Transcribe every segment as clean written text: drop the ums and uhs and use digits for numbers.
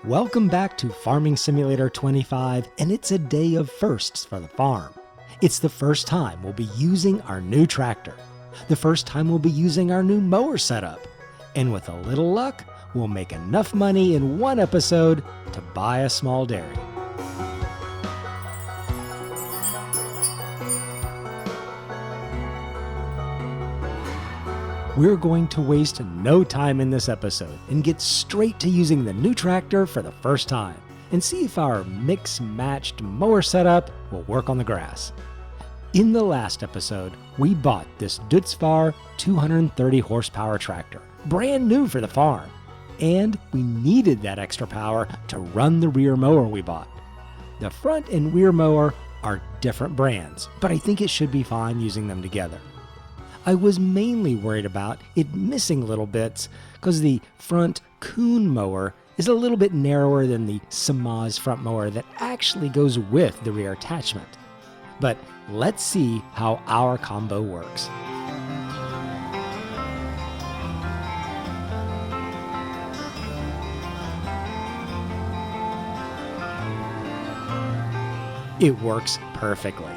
Welcome back to Farming Simulator 25, and it's a day of firsts for the farm. It's the first time we'll be using our new tractor, the first time we'll be using our new mower setup, and with a little luck, we'll make enough money in one episode to buy a small dairy. We're going to waste no time in this episode and get straight to using the new tractor for the first time and see if our mix-matched mower setup will work on the grass. In the last episode, we bought this Deutz Fahr 230 horsepower tractor, brand new for the farm, and we needed that extra power to run the rear mower we bought. The front and rear mower are different brands, but I think it should be fine using them together. I was mainly worried about it missing little bits because the front Coon mower is a little bit narrower than the SaMASZ front mower that actually goes with the rear attachment. But let's see how our combo works. It works perfectly.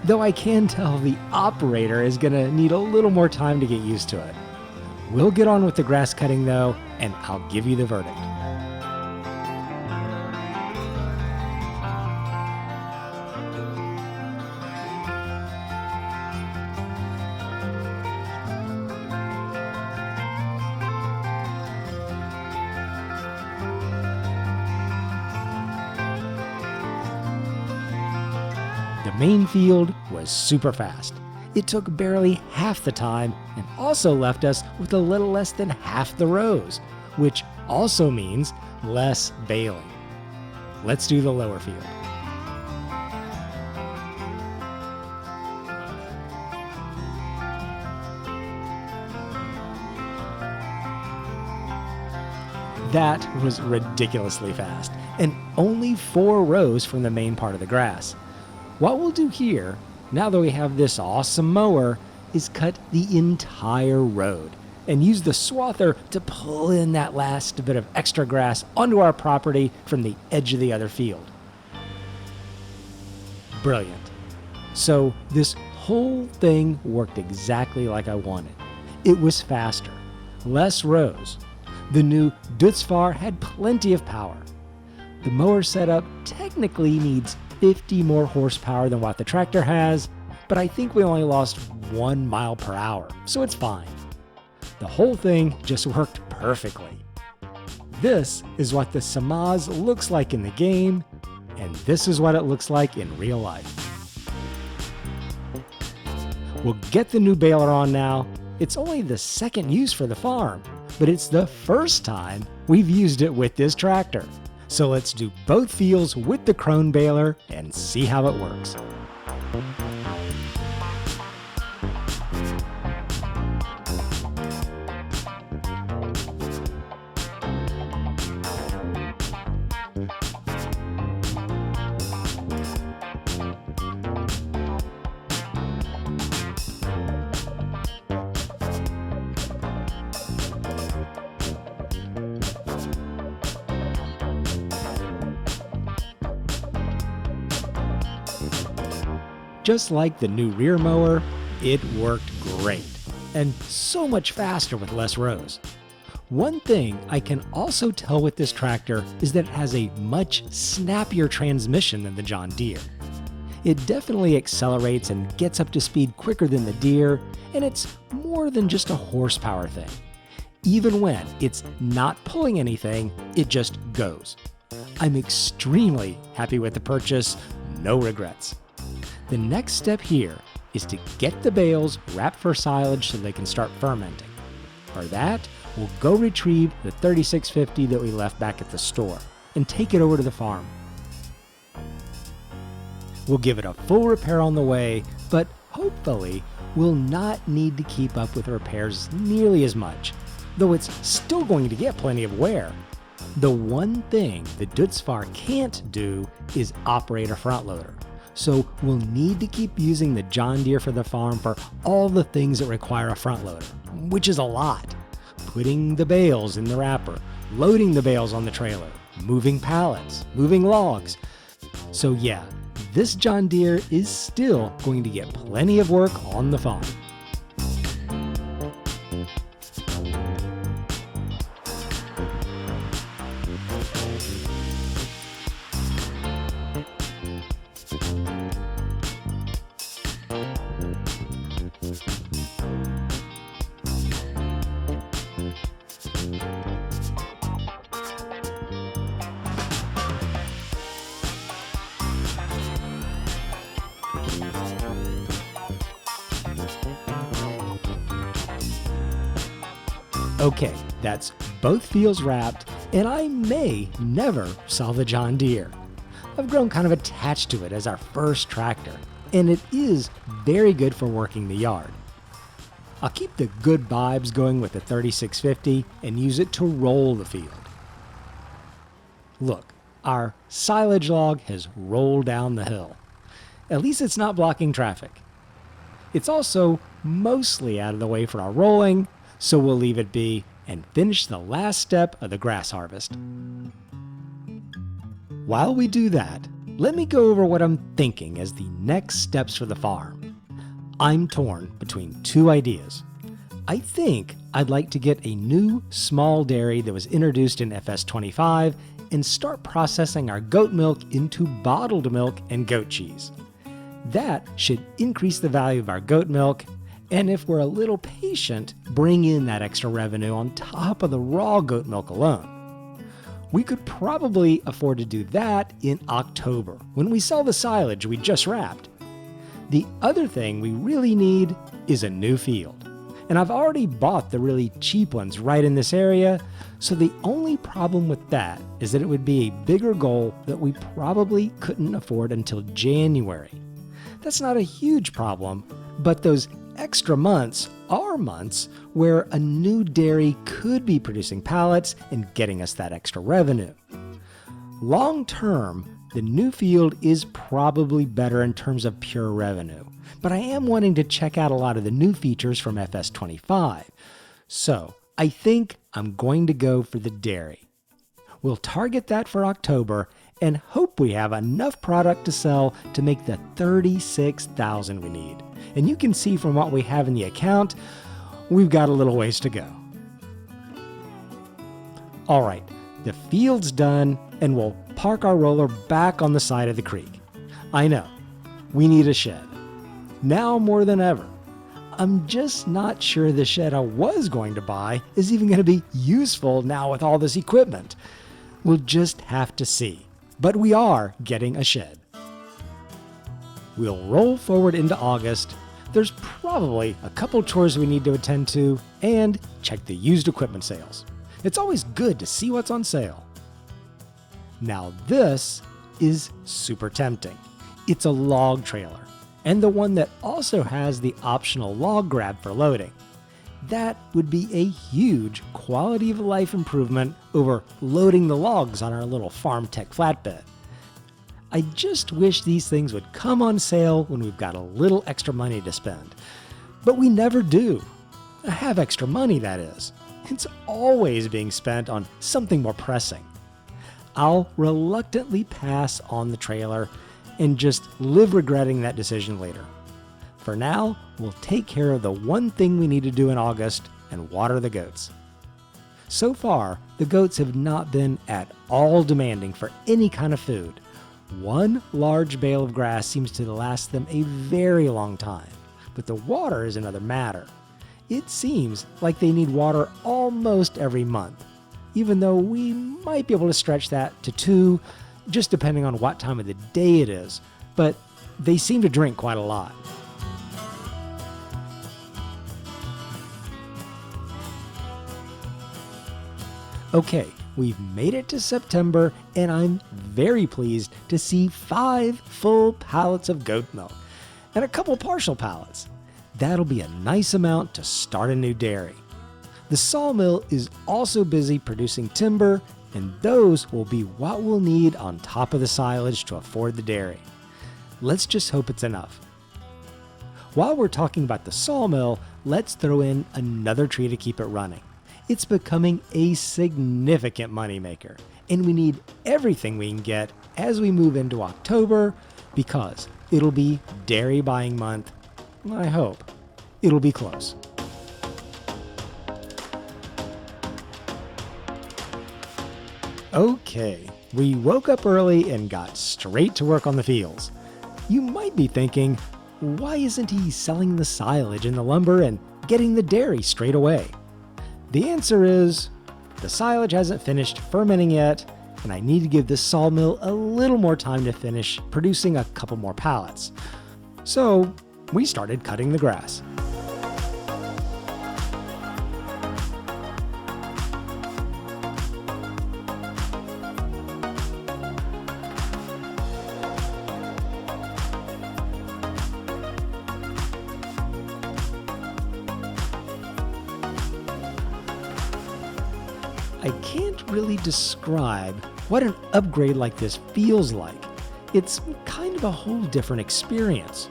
Though I can tell the operator is going to need a little more time to get used to it. We'll get on with the grass cutting though, and I'll give you the verdict. The main field was super fast. It took barely half the time and also left us with a little less than half the rows, which also means less baling. Let's do the lower field. That was ridiculously fast, and only 4 rows from the main part of the grass. What we'll do here, now that we have this awesome mower, is cut the entire road and use the swather to pull in that last bit of extra grass onto our property from the edge of the other field. Brilliant. So this whole thing worked exactly like I wanted. It was faster, less rows. The new Deutz Fahr had plenty of power. The mower setup technically needs 50 more horsepower than what the tractor has, but I think we only lost 1 mile per hour, so it's fine. The whole thing just worked perfectly. This is what the SaMASZ looks like in the game, and this is what it looks like in real life. We'll get the new baler on now. It's only the second use for the farm, but it's the first time we've used it with this tractor. So let's do both fields with the Krone baler and see how it works. Just like the new rear mower, it worked great, and so much faster with less rows. One thing I can also tell with this tractor is that it has a much snappier transmission than the John Deere. It definitely accelerates and gets up to speed quicker than the Deere, and it's more than just a horsepower thing. Even when it's not pulling anything, it just goes. I'm extremely happy with the purchase, no regrets. The next step here is to get the bales wrapped for silage so they can start fermenting. For that, we'll go retrieve the 3650 that we left back at the store and take it over to the farm. We'll give it a full repair on the way, but hopefully we'll not need to keep up with repairs nearly as much, though it's still going to get plenty of wear. The one thing the Deutz Fahr can't do is operate a front loader. So we'll need to keep using the John Deere for the farm for all the things that require a front loader, which is a lot. Putting the bales in the wrapper, loading the bales on the trailer, moving pallets, moving logs. So yeah, this John Deere is still going to get plenty of work on the farm. Okay, that's both fields wrapped, and I may never sell the John Deere. I've grown kind of attached to it as our first tractor, and it is very good for working the yard. I'll keep the good vibes going with the 3650 and use it to roll the field. Look, our silage log has rolled down the hill. At least it's not blocking traffic. It's also mostly out of the way for our rolling, so we'll leave it be and finish the last step of the grass harvest. While we do that, let me go over what I'm thinking as the next steps for the farm. I'm torn between two ideas. I think I'd like to get a new small dairy that was introduced in FS25 and start processing our goat milk into bottled milk and goat cheese. That should increase the value of our goat milk, and if we're a little patient, bring in that extra revenue on top of the raw goat milk alone. We could probably afford to do that in October, when we sell the silage we just wrapped. The other thing we really need is a new field. And I've already bought the really cheap ones right in this area, so the only problem with that is that it would be a bigger goal that we probably couldn't afford until January. That's not a huge problem, but those extra months are months where a new dairy could be producing pallets and getting us that extra revenue. Long term, the new field is probably better in terms of pure revenue, but I am wanting to check out a lot of the new features from FS25. So I think I'm going to go for the dairy. We'll target that for October and hope we have enough product to sell to make the $36,000 we need. And you can see from what we have in the account, we've got a little ways to go. All right, the field's done, and we'll park our roller back on the side of the creek. I know, we need a shed. Now more than ever. I'm just not sure the shed I was going to buy is even going to be useful now with all this equipment. We'll just have to see. But we are getting a shed. We'll roll forward into August. There's probably a couple chores we need to attend to and check the used equipment sales. It's always good to see what's on sale. Now this is super tempting. It's a log trailer, and the one that also has the optional log grab for loading. That would be a huge quality of life improvement over loading the logs on our little farm tech flatbed. I just wish these things would come on sale when we've got a little extra money to spend. But we never do. I have extra money, that is. It's always being spent on something more pressing. I'll reluctantly pass on the trailer and just live regretting that decision later. For now, we'll take care of the one thing we need to do in August and water the goats. So far, the goats have not been at all demanding for any kind of food. One large bale of grass seems to last them a very long time, but the water is another matter. It seems like they need water almost every month, even though we might be able to stretch that to 2, just depending on what time of the day it is, but they seem to drink quite a lot. Okay, we've made it to September, and I'm very pleased to see 5 full pallets of goat milk and a couple partial pallets. That'll be a nice amount to start a new dairy. The sawmill is also busy producing timber, and those will be what we'll need on top of the silage to afford the dairy. Let's just hope it's enough. While we're talking about the sawmill, let's throw in another tree to keep it running. It's becoming a significant moneymaker, And we need everything we can get as we move into October, because it'll be dairy buying month. I hope. It'll be close. Okay, we woke up early and got straight to work on the fields. You might be thinking, why isn't he selling the silage and the lumber and getting the dairy straight away? The answer is, the silage hasn't finished fermenting yet, and I need to give this sawmill a little more time to finish producing a couple more pallets. So we started cutting the grass. I can't really describe what an upgrade like this feels like. It's kind of a whole different experience.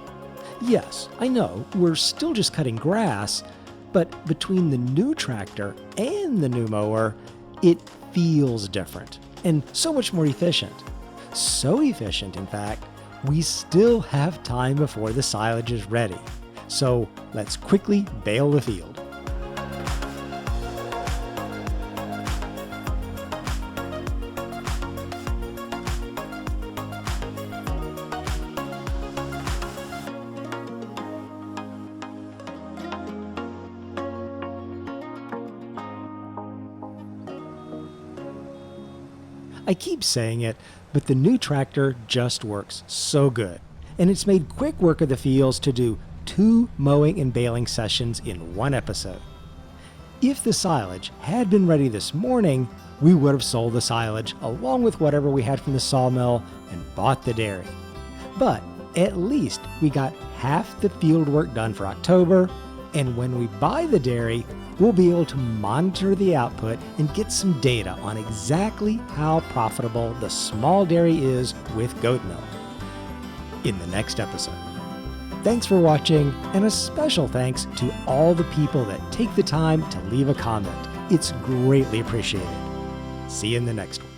Yes, I know, we're still just cutting grass, but between the new tractor and the new mower, it feels different and so much more efficient. So efficient, in fact, we still have time before the silage is ready. So let's quickly bale the field. I keep saying it, but the new tractor just works so good, and it's made quick work of the fields to do 2 mowing and baling sessions in one episode. If the silage had been ready this morning, we would have sold the silage along with whatever we had from the sawmill and bought the dairy. But at least we got half the field work done for October, and when we buy the dairy, we'll be able to monitor the output and get some data on exactly how profitable the small dairy is with goat milk in the next episode. Thanks for watching, and a special thanks to all the people that take the time to leave a comment. It's greatly appreciated. See you in the next one.